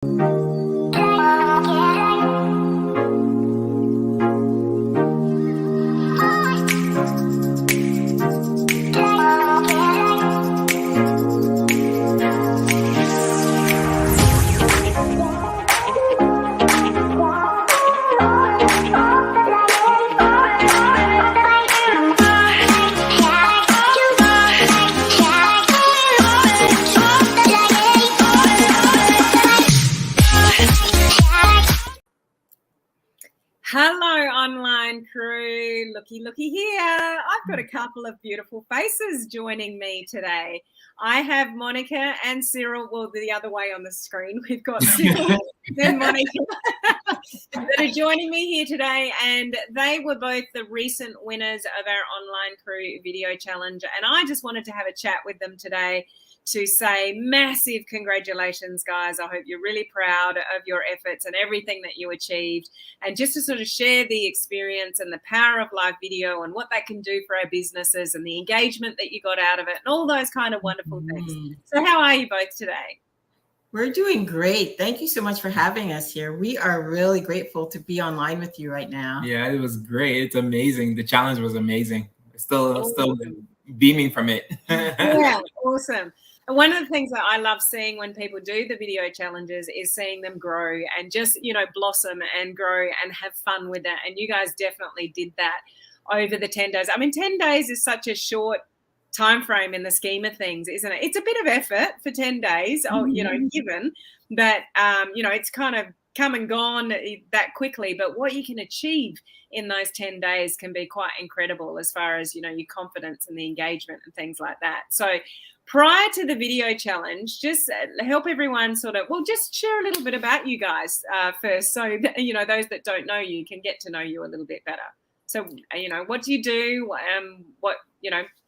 Hello, online crew. Looky here. I've got a couple of beautiful faces joining me today. I have Monica and Cyril. Well, the other way on the screen, we've got Cyril and Monica that are joining me here today. And they were both the recent winners of our online crew video challenge. And I just wanted to have a chat with them today to say massive congratulations, guys. I hope you're really proud of your efforts and everything that you achieved, and just to sort of share the experience and the power of live video and what that can do for our businesses and the engagement that you got out of it and all those kind of wonderful things. So how are you both today? We're doing great. Thank you so much for having us here. We are really grateful to be online with you right now. Yeah, it was great. It's amazing. The challenge was amazing. Still beaming from it. Yeah, awesome. And one of the things that I love seeing when people do the video challenges is seeing them grow and just, blossom and grow and have fun with it. And you guys definitely did that over the 10 days. I mean, 10 days is such a short time frame in the scheme of things, isn't it? It's a bit of effort for 10 days, given, but, it's kind of come and gone that quickly. But what you can achieve in those 10 days can be quite incredible as far as, your confidence and the engagement and things like that. So prior to the video challenge, just help everyone just share a little bit about you guys first. So, those that don't know you can get to know you a little bit better. So, what do you do?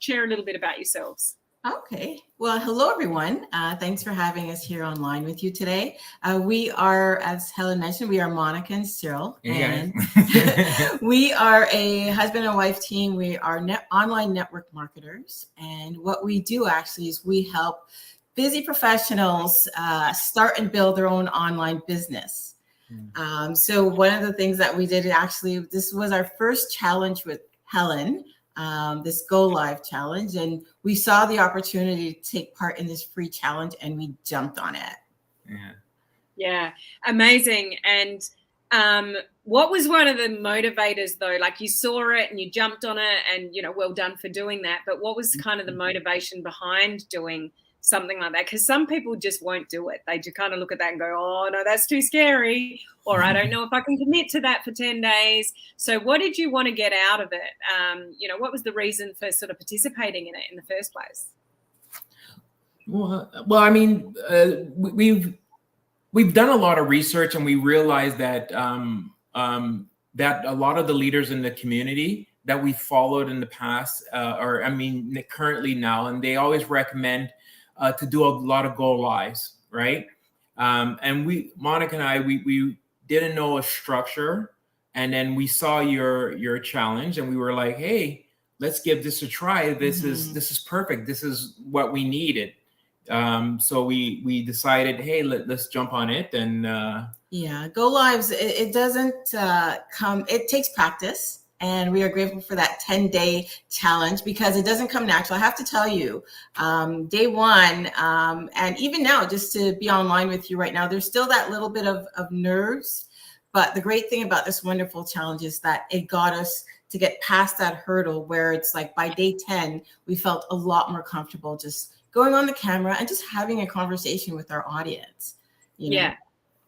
Share a little bit about yourselves. Okay. Well, hello, everyone. Thanks for having us here online with you today. We are, as Helen mentioned, we are Monica and Cyril. And we are a husband and wife team. We are online network marketers. And what we do actually is we help busy professionals start and build their own online business. So one of the things that we did, actually, this was our first challenge with Helen, this Go Live challenge, and we saw the opportunity to take part in this free challenge and we jumped on it. Yeah, amazing. And what was one of the motivators though? Like, you saw it and you jumped on it, and well done for doing that, but what was kind of the motivation behind doing something like that? Because some people just won't do it. They just kind of look at that and go, oh no, that's too scary, or I don't know if I can commit to that for 10 days. So what did you want to get out of it? What was the reason for sort of participating in it in the first place? Well, I mean, we've done a lot of research, and we realized that that a lot of the leaders in the community that we followed in the past, currently now, and they always recommend to do a lot of go lives, right? And Monica and I, we didn't know a structure, and then we saw your challenge, and we were like, hey, let's give this a try. This is perfect. This is what we needed. So we decided, hey, let's jump on it. And Go Lives, it doesn't come, it takes practice. And we are grateful for that 10-day challenge because it doesn't come natural. I have to tell you, day one, and even now, just to be online with you right now, there's still that little bit of nerves. But the great thing about this wonderful challenge is that it got us to get past that hurdle where it's like by day 10, we felt a lot more comfortable just going on the camera and just having a conversation with our audience. Yeah,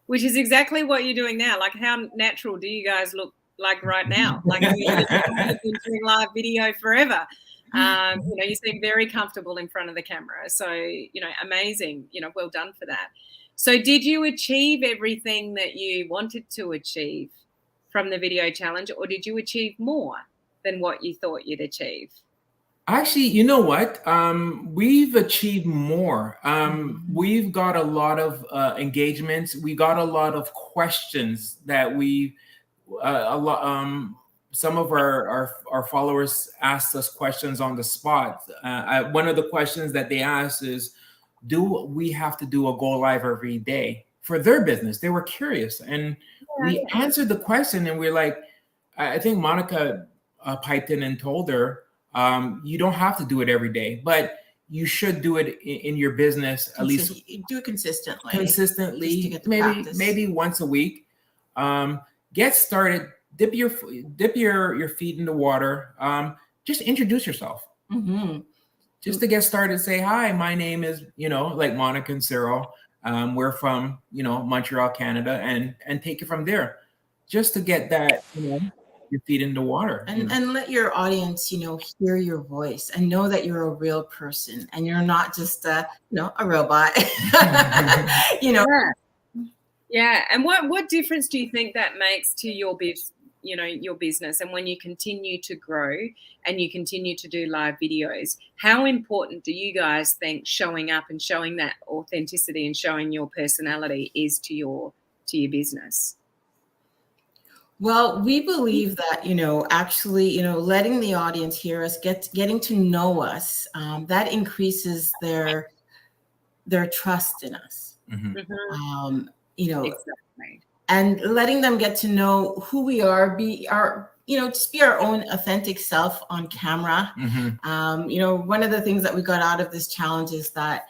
which is exactly what you're doing now. Like, how natural do you guys look like right now? Like, you've been doing live video forever. You seem very comfortable in front of the camera. So, amazing, well done for that. So did you achieve everything that you wanted to achieve from the video challenge, or did you achieve more than what you thought you'd achieve? Actually, you know what? We've achieved more. We've got a lot of engagements. We got a lot of questions that some of our followers asked us questions on the spot. One of the questions that they asked is, do we have to do a go live every day for their business. They were curious, and we answered the question, and we're like, I think Monica piped in and told her, you don't have to do it every day, but you should do it in your business at least. Do it consistently. Maybe once a week. Get started. Dip your feet in the water. Just introduce yourself. Mm-hmm. Just to get started, say, hi, my name is, like Monica and Cyril. We're from, Montreal, Canada, and take it from there. Just to get that, your feet in the water. And let your audience, hear your voice and know that you're a real person and you're not just a robot. Yeah. And what difference do you think that makes to your business? And when you continue to grow and you continue to do live videos, how important do you guys think showing up and showing that authenticity and showing your personality is to your business? Well, we believe that, actually, letting the audience hear us, getting to know us, that increases their trust in us. Mm-hmm. Exactly. And letting them get to know who we are, just be our own authentic self on camera. Mm-hmm. One of the things that we got out of this challenge is that,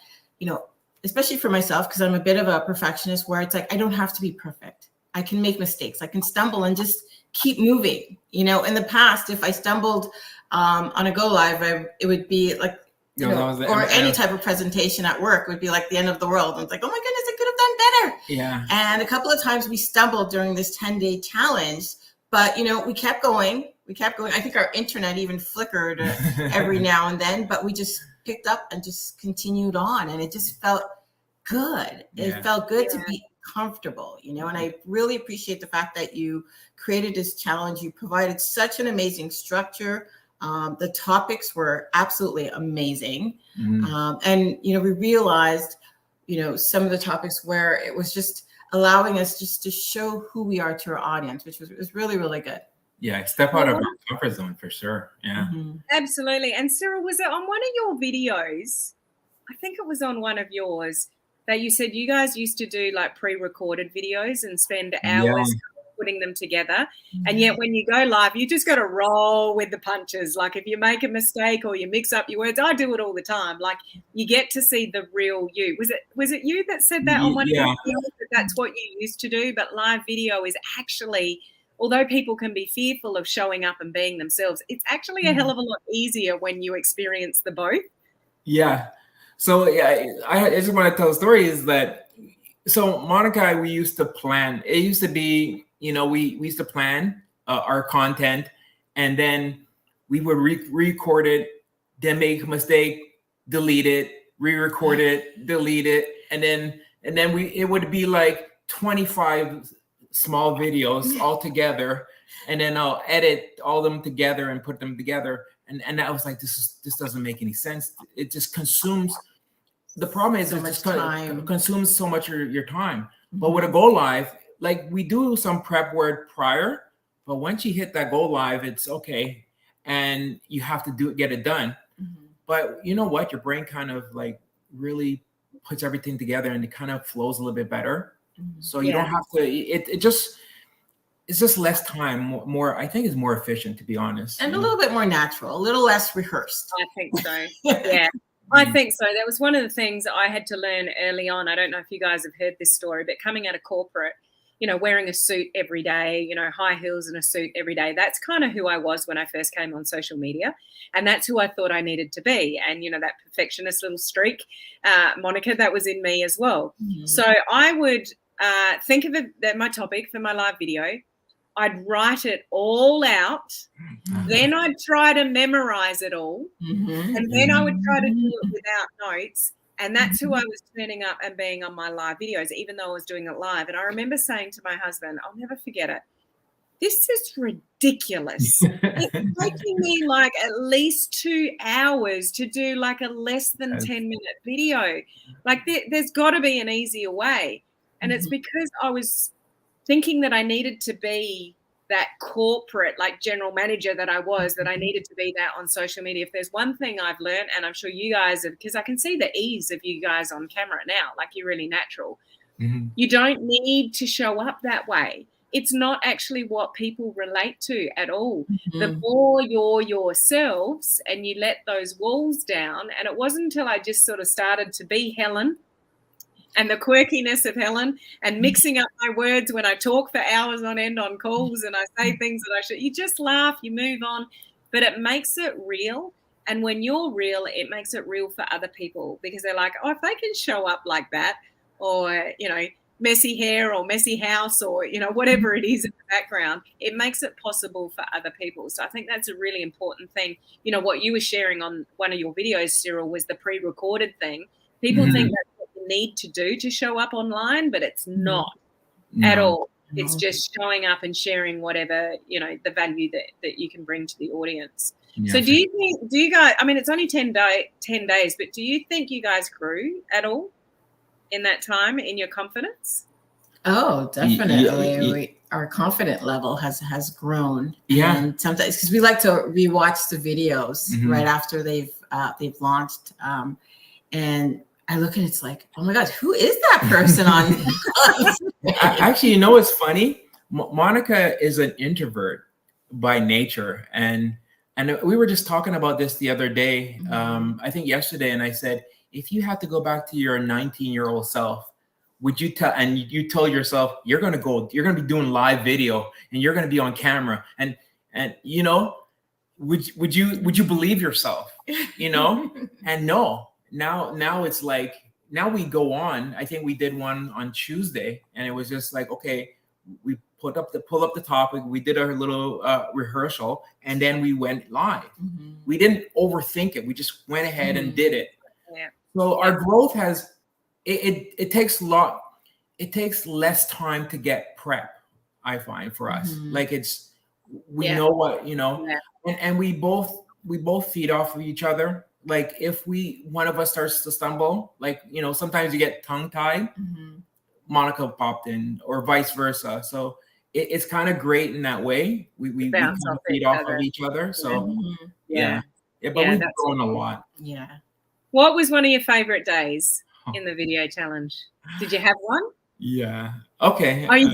especially for myself, because I'm a bit of a perfectionist, where it's like, I don't have to be perfect. I can make mistakes. I can stumble and just keep moving. In the past, if I stumbled on a go live, it would be like, or any type of presentation at work would be like the end of the world. And it's like, oh my goodness, I could have done better. Yeah. And a couple of times we stumbled during this 10-day challenge, but we kept going. I think our internet even flickered every now and then, but we just picked up and just continued on, and it just felt good. It felt good to be comfortable, and I really appreciate the fact that you created this challenge. You provided such an amazing structure. The topics were absolutely amazing. Mm-hmm. And, we realized, some of the topics where it was just allowing us just to show who we are to our audience, which was really, really good. Yeah, step out of our comfort zone for sure. Yeah. Mm-hmm. Absolutely. And Cyril, was it on one of your videos? I think it was on one of yours that you said you guys used to do like pre-recorded videos and spend hours putting them together. And yet when you go live, you just got to roll with the punches. Like if you make a mistake or you mix up your words, I do it all the time. Like you get to see the real you. Was it you that said that on one of your videos, that that's what you used to do? But live video is actually, although people can be fearful of showing up and being themselves, it's actually a hell of a lot easier when you experience the both. Yeah. So I just want to tell a story is that, so Monica and I, we used to plan. It used to be, we used to plan our content, and then we would record it, then make a mistake, delete it, re-record it, delete it. And then it would be like 25 small videos all together. And then I'll edit all them together and put them together. And I was like, this doesn't make any sense. It just consumes. The problem is it just consumes so much of your time. Mm-hmm. But with a go live, like we do some prep work prior, but once you hit that go live, it's okay, and you have to get it done. Mm-hmm. But you know what? Your brain kind of like really puts everything together, and it kind of flows a little bit better. Mm-hmm. So you don't have to. It's just less time, more. I think it's more efficient, to be honest, and a little bit more natural, a little less rehearsed. I think so. Yeah, I think so. That was one of the things I had to learn early on. I don't know if you guys have heard this story, but coming out of corporate, wearing a suit every day, high heels and a suit every day. That's kind of who I was when I first came on social media, and that's who I thought I needed to be. And that perfectionist little streak, Monica, that was in me as well. Mm-hmm. So I would think of it that my topic for my live video. I'd write it all out. Mm-hmm. Then I'd try to memorize it all. Mm-hmm. And then I would try to do it without notes. And that's who I was turning up and being on my live videos, even though I was doing it live. And I remember saying to my husband, I'll never forget it, this is ridiculous. It's taking me like at least 2 hours to do like a less than 10-minute video. Like there's got to be an easier way. And it's because I was thinking that I needed to be that corporate, like general manager that I was, that I needed to be that on social media. If there's one thing I've learned, and I'm sure you guys have, because I can see the ease of you guys on camera now, like you're really natural. Mm-hmm. You don't need to show up that way. It's not actually what people relate to at all. Mm-hmm. The more you're yourselves and you let those walls down, and it wasn't until I just sort of started to be Helen and the quirkiness of Helen and mixing up my words when I talk for hours on end on calls and I say things that I should, you just laugh, you move on, but it makes it real. And when you're real, it makes it real for other people because they're like, oh, if they can show up like that, or, you know, messy hair or messy house or, you know, whatever it is in the background, it makes it possible for other people. So I think that's a really important thing. You know, what you were sharing on one of your videos, Cyril, was the pre-recorded thing. People think that's what you need to do to show up online, but it's not at all. It's just showing up and sharing whatever, you know, the value that you can bring to the audience. Yeah. So do you guys, I mean, it's only 10 days, but do you think you guys grew at all in that time in your confidence? Oh, definitely. Our confidence level has grown. Yeah. And sometimes, because we like to rewatch the videos right after they've launched. And I look and it's like, oh my gosh, who is that person on? Actually, you know what's funny? Monica is an introvert by nature. And we were just talking about this the other day, I think yesterday, and I said, if you had to go back to your 19-year-old self, would you tell, and you told yourself, you're going to be doing live video and you're going to be on camera. And you know, would you believe yourself, you know? And no, now it's like, now we go on. I think we did one on Tuesday and it was just like, okay, we pull up the topic. We did our little rehearsal and then we went live. We didn't overthink it. We just went ahead and did it. Yeah. So our growth has, it takes less time to get prep, I find, for us. Like we know what, you know, and we both feed off of each other. Like if one of us starts to stumble, like, you know, sometimes you get tongue tied, Monica popped in or vice versa. So it's kind of great in that way. We kind of feed off of each other. So but we've grown a lot. Yeah. What was one of your favorite days in the video challenge? Did you have one? Yeah. Okay. Oh, you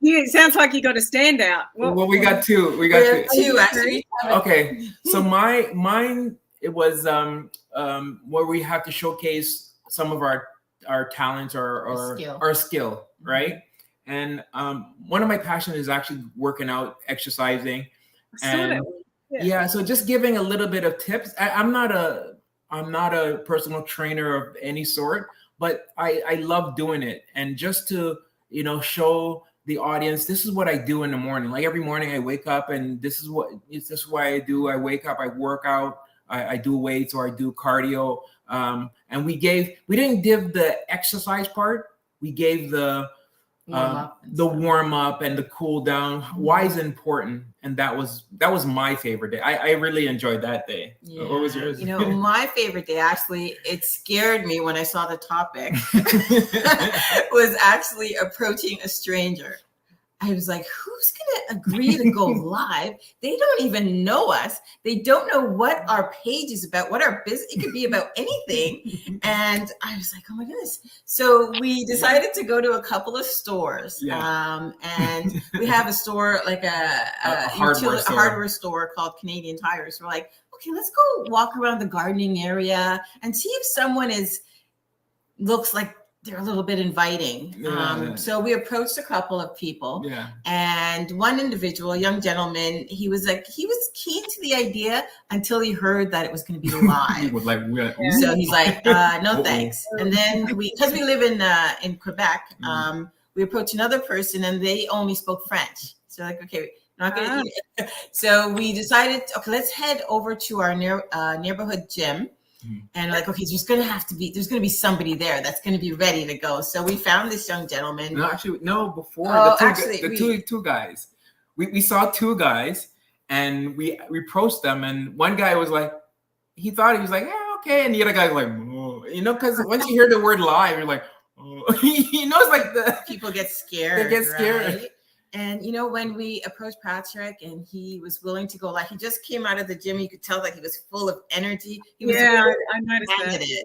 did? It sounds like you got a standout. Well, we got two. We got two actually. Okay. So mine, it was where we have to showcase some of our talents or our skill, right? And one of my passions is actually working out, exercising. And so just giving a little bit of tips. I'm not a personal trainer of any sort, but I love doing it. And just to, you know, show the audience, this is what I do in the morning. Like every morning I wake up and this is what I do. I wake up, I work out, I do weights or I do cardio. And we didn't give the exercise part. We gave the warm up and the cool down. Why is it important? And that was my favorite day. I really enjoyed that day. Yeah. What was yours? You know, my favorite day, actually, it scared me when I saw the topic, was actually approaching a stranger. I was like, who's going to agree to go live? They don't even know us. They don't know what our page is about, what our business, it could be about anything. And I was like, oh my goodness. So we decided to go to a couple of stores. And we have a store, like a hardware store called Canadian Tires. We're like, okay, let's go walk around the gardening area and see if someone looks like they're a little bit inviting. So we approached a couple of people, and one individual, a young gentleman, he was keen to the idea until he heard that it was going to be live. So he's like, no thanks. And then because we live in Quebec, we approached another person and they only spoke French. So like, okay, not going to eat it. So we decided, okay, let's head over to our neighborhood gym. And like, okay, there's going to be somebody there that's going to be ready to go. So we found this young gentleman. Before two guys. We saw two guys and we approached them, and one guy was like, he thought, he was like, yeah, okay, and the other guy was like, oh. You know, because once you hear the word live, you're like, oh. You know, it's like the people get scared. They get scared. Right? And, you know, when we approached Patrick and he was willing to go, like, he just came out of the gym. You could tell that he was full of energy. He was I noticed that.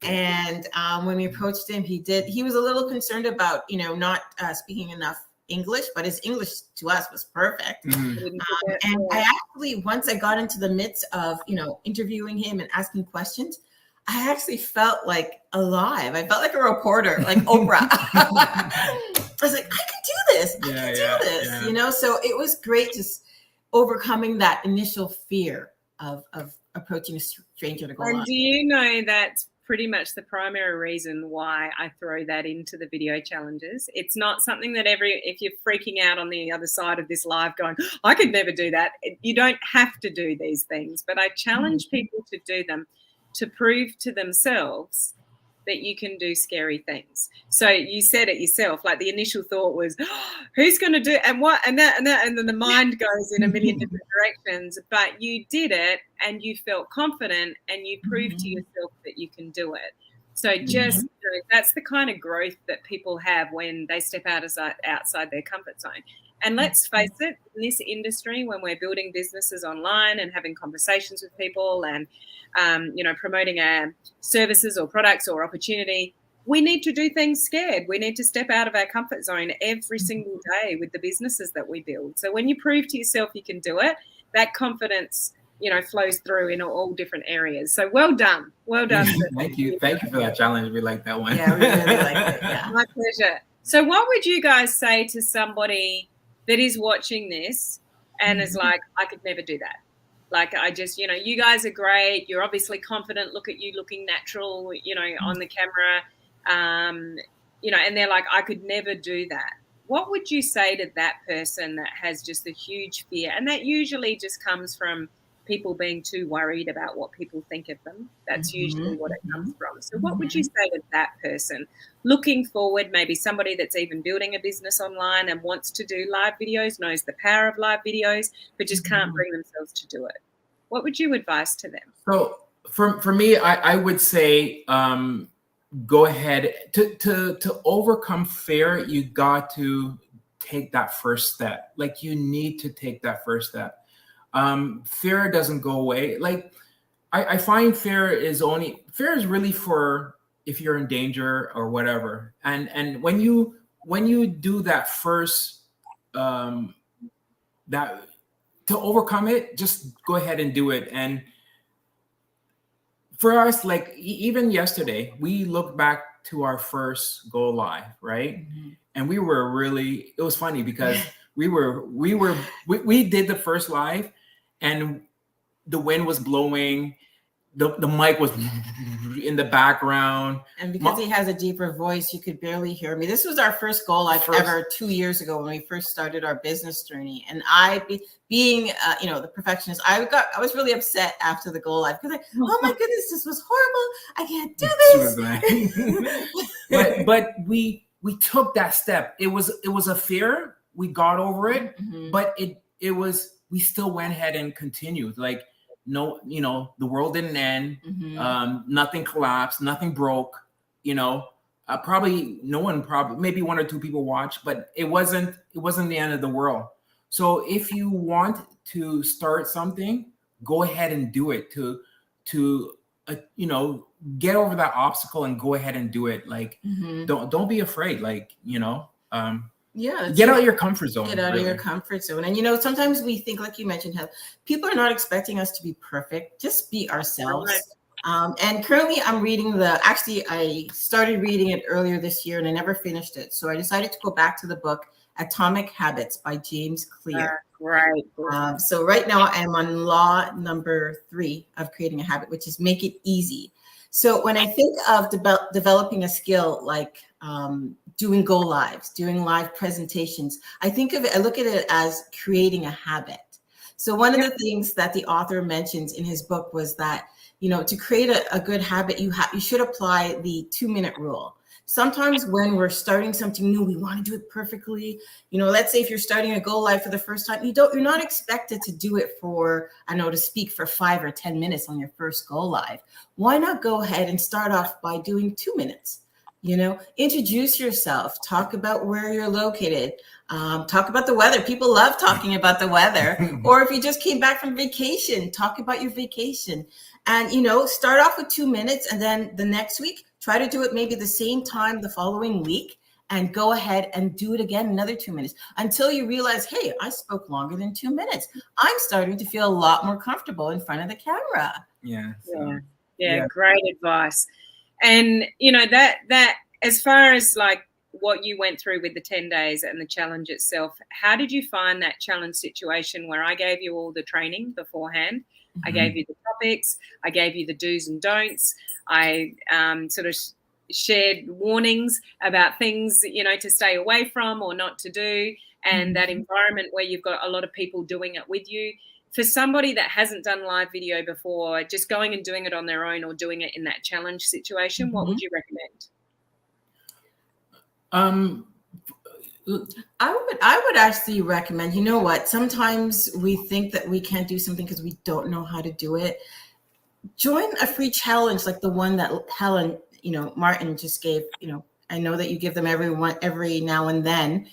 And when we approached him, he was a little concerned about, not speaking enough English, but his English to us was perfect. And I actually, once I got into the midst of, interviewing him and asking questions, I actually felt like alive. I felt like a reporter, like Oprah. I was like, I can do this. I can do this, So it was great just overcoming that initial fear of approaching a stranger to go on. And do you know that's pretty much the primary reason why I throw that into the video challenges? It's not something that if you're freaking out on the other side of this live going, I could never do that. You don't have to do these things, but I challenge people to do them to prove to themselves that you can do scary things. So you said it yourself, like the initial thought was, who's going to do and what and that, and then the mind goes in a million different directions, but you did it and you felt confident and you proved to yourself that you can do it. So just that's the kind of growth that people have when they step outside their comfort zone. And let's face it, in this industry, when we're building businesses online and having conversations with people and, promoting our services or products or opportunity, we need to do things scared. We need to step out of our comfort zone every single day with the businesses that we build. So when you prove to yourself you can do it, that confidence, flows through in all different areas. So well done. Well done. Thank you. Thank you for that challenge. We like that one. Yeah, we really like it. Yeah. My pleasure. So what would you guys say to somebody that is watching this and is like, I could never do that? Like, I just, you guys are great. You're obviously confident. Look at you looking natural, on the camera, and they're like, I could never do that. What would you say to that person that has just a huge fear? And that usually just comes from people being too worried about what people think of them. That's usually what it comes from. So what would you say to that person looking forward, maybe somebody that's even building a business online and wants to do live videos, knows the power of live videos, but just can't bring themselves to do it? What would you advise to them? So for me, I would say go ahead. To overcome fear, you got to take that first step. Like, you need to take that first step. Fear doesn't go away. Like, I find fear is really for if you're in danger or whatever. And when you do that first, that to overcome it, just go ahead and do it. And for us, like even yesterday, we looked back to our first go live, right? And we were really, it was funny because we did the first live and the wind was blowing, the mic was in the background. And because he has a deeper voice, you could barely hear me. This was our first go live ever 2 years ago when we first started our business journey. And being the perfectionist, I was really upset after the go live because oh my goodness, this was horrible. I can't do this. but we took that step. It was a fear. We got over it, but it was, we still went ahead and continued. Like, no, the world didn't end. Nothing collapsed, nothing broke, probably maybe one or two people watched, but it wasn't the end of the world. So if you want to start something, go ahead and do it to get over that obstacle and go ahead and do it. Like, don't be afraid. Like, get out of your comfort zone. Get out of your comfort zone. And sometimes we think, like you mentioned, how people are not expecting us to be perfect. Just be ourselves. And currently I'm reading I started reading it earlier this year and I never finished it. So I decided to go back to the book Atomic Habits by James Clear. Right. So right now I'm on law number 3 of creating a habit, which is make it easy. So when I think of developing a skill like doing go lives, doing live presentations, I look at it as creating a habit. So one of the things that the author mentions in his book was that, to create a good habit, you should apply the 2-minute rule. Sometimes when we're starting something new, we want to do it perfectly. Let's say if you're starting a go live for the first time, you're not expected to do it to speak for 5 or 10 minutes on your first go live. Why not go ahead and start off by doing 2 minutes? You know, introduce yourself, talk about where you're located, talk about the weather. People love talking about the weather. Or if you just came back from vacation, talk about your vacation. And, you know, start off with 2 minutes, and then the next week, try to do it maybe the same time the following week, and go ahead and do it again another 2 minutes until you realize, hey, I spoke longer than 2 minutes. I'm starting to feel a lot more comfortable in front of the camera. Yeah. Yeah. Great advice. And, you know, that as far as like what you went through with the 10 days and the challenge itself, how did you find that challenge situation where I gave you all the training beforehand? Mm-hmm. I gave you the topics, I gave you the do's and don'ts. I sort of shared warnings about things, you know, to stay away from or not to do. And mm-hmm. that environment where you've got a lot of people doing it with you. For somebody that hasn't done live video before, just going and doing it on their own or doing it in that challenge situation, mm-hmm. what would you recommend? I would actually recommend, you know what, sometimes we think that we can't do something because we don't know how to do it. Join a free challenge like the one that Helen, you know, Martin just gave. You know, I know that you give them every now and then.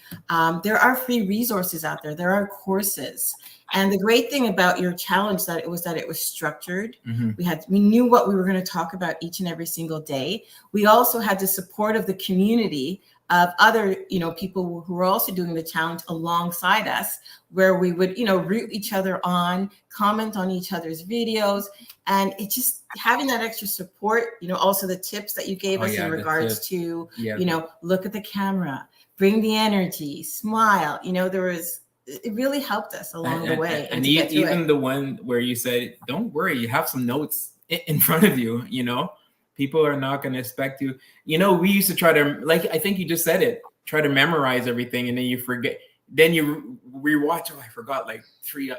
There are free resources out there. There are courses. And the great thing about your challenge that it was structured. Mm-hmm. We knew what we were going to talk about each and every single day. We also had the support of the community of other, you know, people who were also doing the challenge alongside us, where we would, you know, root each other on, comment on each other's videos, and it just having that extra support. You know, also the tips that you gave us in regards to, you know, look at the camera, bring the energy, smile. You know, it really helped us along the way. And even the one where you said, don't worry, you have some notes in front of you, you know, people are not going to expect you. You know, we used to try to, like, I think you just said it, try to memorize everything. And then you forget, then you rewatch. Oh, I forgot like three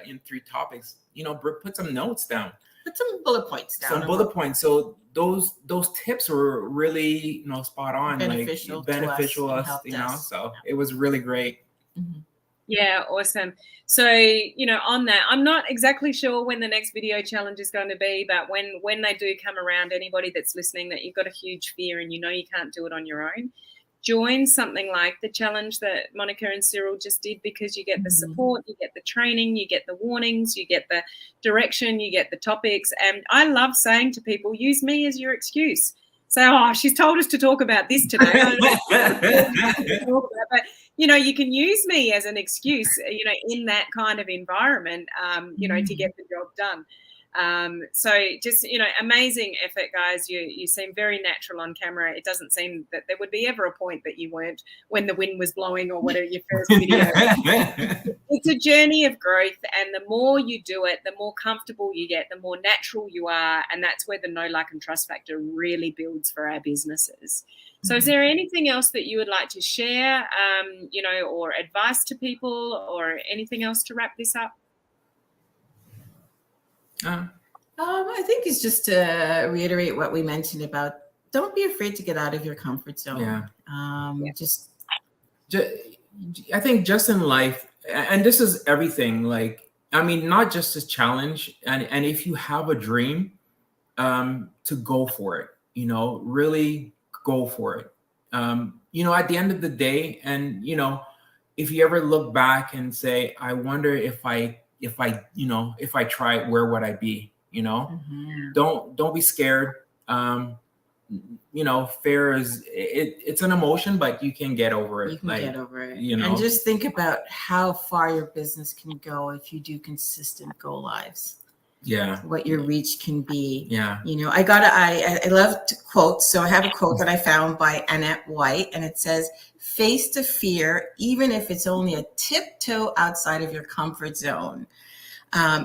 topics, you know, put some notes down. Put some bullet points down. Some bullet points. So those tips were really, you know, spot on, beneficial to us, you know, so it was really great. Mm-hmm. Yeah, awesome. So, you know, on that, I'm not exactly sure when the next video challenge is going to be, but when they do come around, anybody that's listening that you've got a huge fear and you know you can't do it on your own, join something like the challenge that Monica and Cyril just did, because you get the support, you get the training, you get the warnings, you get the direction, you get the topics. And I love saying to people, use me as your excuse. Say, oh, she's told us to talk about this today. But you know, you can use me as an excuse, you know, in that kind of environment, you know, to get the job done. So just, you know, amazing effort, guys. You seem very natural on camera. It doesn't seem that there would be ever a point that you weren't when the wind was blowing or whatever your first video. It's a journey of growth, and the more you do it, the more comfortable you get, the more natural you are, and that's where the know, like, and trust factor really builds for our businesses. So is there anything else that you would like to share, you know, or advice to people, or anything else to wrap this up? I think it's just to reiterate what we mentioned about, don't be afraid to get out of your comfort zone. I think just in life, and this is everything, like, I mean, not just a challenge, and if you have a dream, to go for it, you know, really go for it. You know, at the end of the day, and, you know, if you ever look back and say, I wonder if I tried, where would I be? You know, don't be scared. You know, fear it's an emotion, but you can get over it. You can get over it. You know, and just think about how far your business can go if you do consistent go lives. Yeah, what your reach can be. Yeah, you know, I love quotes. So I have a quote that I found by Annette White, and it says, "Face the fear, even if it's only a tiptoe outside of your comfort zone,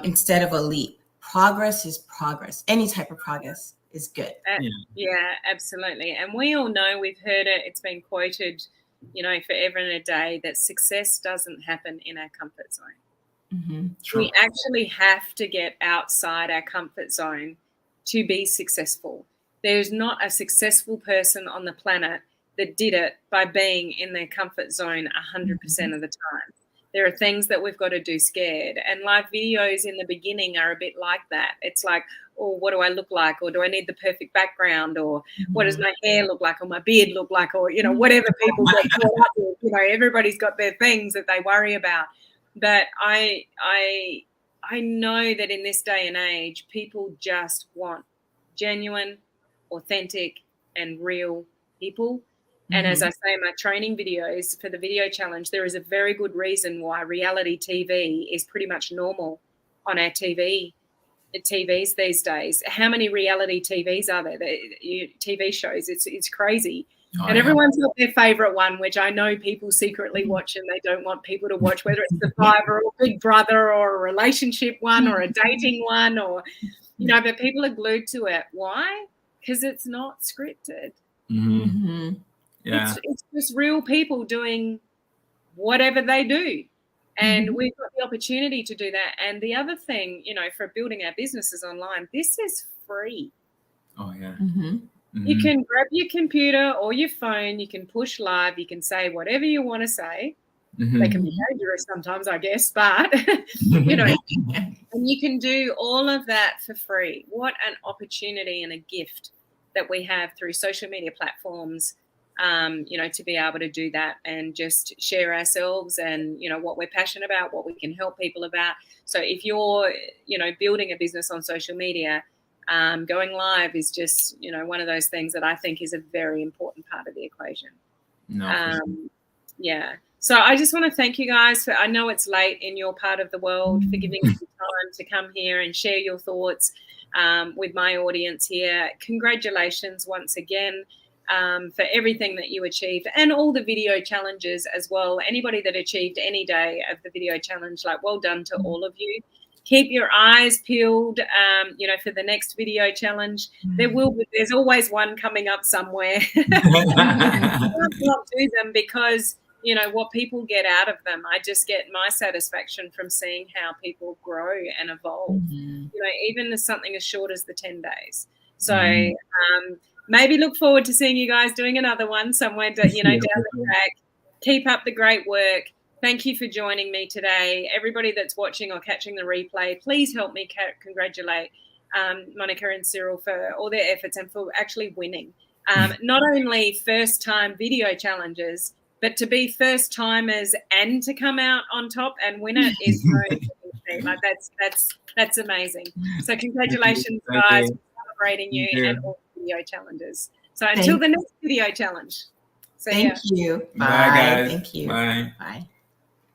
instead of a leap. Progress is progress. Any type of progress is good." Yeah, absolutely. And we all know, we've heard it. It's been quoted, you know, forever and a day, that success doesn't happen in our comfort zone. Sure. We actually have to get outside our comfort zone to be successful. There's not a successful person on the planet that did it by being in their comfort zone 100% of the time. There are things that we've got to do scared. And live videos in the beginning are a bit like that. It's like, oh, what do I look like? Or do I need the perfect background? Or what does my hair look like? Or my beard look like? Or, whatever people get caught up with. Everybody's got their things that they worry about. But I know that in this day and age, people just want genuine, authentic, and real people. And as I say in my training videos for the video challenge, there is a very good reason why reality TV is pretty much normal on our TVs these days. How many reality TVs are there? TV shows, it's crazy. And everyone's got their favorite one, which I know people secretly watch and they don't want people to watch, whether it's Survivor or Big Brother or a relationship one or a dating one, or, but people are glued to it. Why? Because it's not scripted. Yeah. It's just real people doing whatever they do. And we've got the opportunity to do that. And the other thing, for building our businesses online, this is free. Oh, yeah. You can grab your computer or your phone, you can push live, you can say whatever you want to say. They can be dangerous sometimes, I guess, but, and you can do all of that for free. What an opportunity and a gift that we have through social media platforms, to be able to do that and just share ourselves and, what we're passionate about, what we can help people about. So if you're, building a business on social media, going live is just, one of those things that I think is a very important part of the equation. Yeah. So I just want to thank you guys I know it's late in your part of the world, for giving us the time to come here and share your thoughts with my audience here. Congratulations once again for everything that you achieved and all the video challenges as well. Anybody that achieved any day of the video challenge, well done to all of you. Keep your eyes peeled, for the next video challenge. There's always one coming up somewhere. Not do them because, what people get out of them. I just get my satisfaction from seeing how people grow and evolve, even as something as short as the 10 days. So maybe look forward to seeing you guys doing another one somewhere, down the track. Keep up the great work. Thank you for joining me today. Everybody that's watching or catching the replay, please help me congratulate Monica and Cyril for all their efforts and for actually winning. Not only first-time video challenges, but to be first-timers and to come out on top and win it is that's amazing. So congratulations, guys, for celebrating you and all the video challenges. So until the next video challenge. Thank you. Bye, guys. Thank you. Bye. Bye.